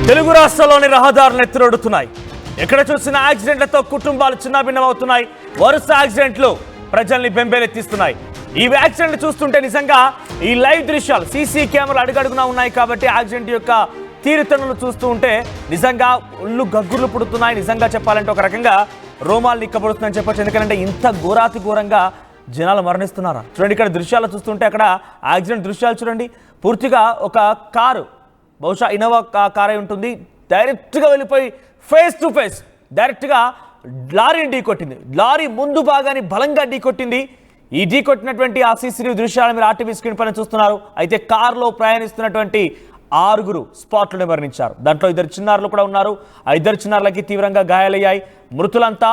తెలుగు రాష్ట్రాల్లోని రహదారులు ఎత్తురోడుతున్నాయి. ఎక్కడ చూసినా యాక్సిడెంట్లతో కుటుంబాలు చిన్నాభిన్నమవుతున్నాయి. వరుస యాక్సిడెంట్లు ప్రజల్ని బెంబేలెత్తిస్తున్నాయి. ఈ యాక్సిడెంట్లు చూస్తుంటే నిజంగా ఈ లైవ్ దృశ్యాలు సీసీ కెమెరాలు అడుగడుగునా ఉన్నాయి కాబట్టి యాక్సిడెంట్ యొక్క తీరుతెన్నులు చూస్తూ ఉంటే నిజంగా ఒళ్ళు గగ్గుర్లు పుడుతున్నాయి. నిజంగా చెప్పాలంటే ఒక రకంగా రోమాలు నిక్కబడుతుందని చెప్పొచ్చు. ఎందుకంటే ఇంత ఘోరాతి ఘోరంగా జనాలు మరణిస్తున్నారా చూడండి. ఇక్కడ దృశ్యాలు చూస్తుంటే అక్కడ యాక్సిడెంట్ దృశ్యాలు చూడండి. పూర్తిగా ఒక కారు, బహుశా ఇన్నోవా కార్ అయి ఉంటుంది, డైరెక్ట్గా వెళ్ళిపోయి ఫేస్ టు ఫేస్ డైరెక్ట్గా లారీని ఢీకొట్టింది. లారీ ముందు భాగాన్ని బలంగా ఢీకొట్టింది. ఈ ఢీకొట్టినటువంటి ఆ సీసీటీవీ దృశ్యాలు మీరు ఆర్టీవీ స్క్రీన్ పైన చూస్తున్నారు. అయితే కారులో ప్రయాణిస్తున్నటువంటి 6 స్పాట్లను మరణించారు. దాంట్లో 2 చిన్నారులు కూడా ఉన్నారు. ఆ 2 చిన్నారులకి తీవ్రంగా గాయాలయ్యాయి. మృతులంతా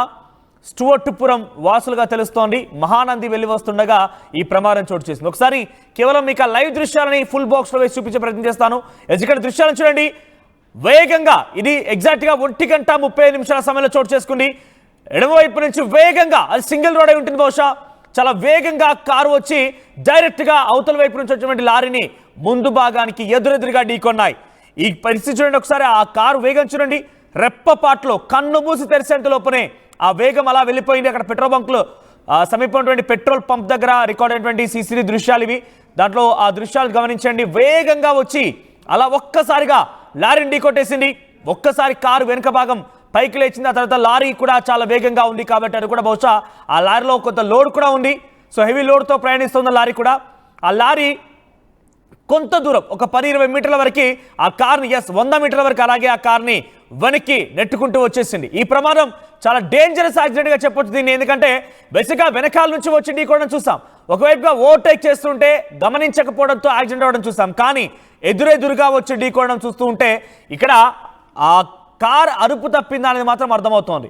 స్టువర్ట్పురం వాసులుగా తెలుస్తోంది. మహానంది వెళ్ళి వస్తుండగా ఈ ప్రమాదం చోటు చేసింది. ఒకసారి కేవలం మీకు లైవ్ దృశ్యాలని ఫుల్ బాక్స్లో వేసి చూపించే ప్రయత్నం చేస్తాను. ఇక్కడ దృశ్యాలను చూడండి. వేగంగా ఇది ఎగ్జాక్ట్గా 1:35 సమయంలో చోటు చేసుకుంది. ఎడమవైపు నుంచి వేగంగా, అది సింగిల్ రోడ్ అయి ఉంటుంది బహుశా, చాలా వేగంగా కారు వచ్చి డైరెక్ట్గా అవతల వైపు నుంచి వచ్చినటువంటి లారీని ముందు భాగానికి ఎదురెదురుగా ఢీకొన్నాయి. ఈ పరిస్థితి చూడండి ఒకసారి. ఆ కారు వేగం చూడండి. రెప్పపాట్లో కన్ను మూసి తెరిసేంత లోపనే ఆ వేగం అలా వెళ్ళిపోయింది. అక్కడ పెట్రోల్ బంకులు సమీపమైనటువంటి పెట్రోల్ పంప్ దగ్గర రికార్డ్ అయినటువంటి సీసీటీవీ దృశ్యాలు ఇవి. దాంట్లో ఆ దృశ్యాలు గమనించండి. వేగంగా వచ్చి అలా ఒక్కసారిగా లారీని ఢీకొట్టేసింది. ఒక్కసారి కారు వెనుక భాగం పైకి లేచింది. ఆ తర్వాత లారీ కూడా చాలా వేగంగా ఉంది కాబట్టి అది కూడా బహుశా ఆ లారీలో కొంత లోడ్ కూడా ఉంది. సో హెవీ లోడ్తో ప్రయాణిస్తున్న లారీ కూడా. ఆ లారీ కొంత దూరం ఒక 10-20 మీటర్ల వరకు ఆ కార్ని 100 మీటర్ల వరకు అలాగే ఆ కార్ని వెనక్కి నెట్టుకుంటూ వచ్చేసింది. ఈ ప్రమాదం చాలా డేంజరస్ యాక్సిడెంట్గా చెప్పొచ్చు దీన్ని. ఎందుకంటే బేసిక్గా వెనకాల నుంచి వచ్చి ఢీకొనడం చూసాం, ఒకవైపుగా ఓవర్టేక్ చేస్తుంటే గమనించకపోవడంతో యాక్సిడెంట్ అవ్వడం చూసాం. కానీ ఎదురెదురుగా వచ్చి ఢీకొనడం చూస్తూ ఉంటే ఇక్కడ ఆ కార్ అదుపు తప్పిందా అనేది మాత్రం అర్థమవుతోంది.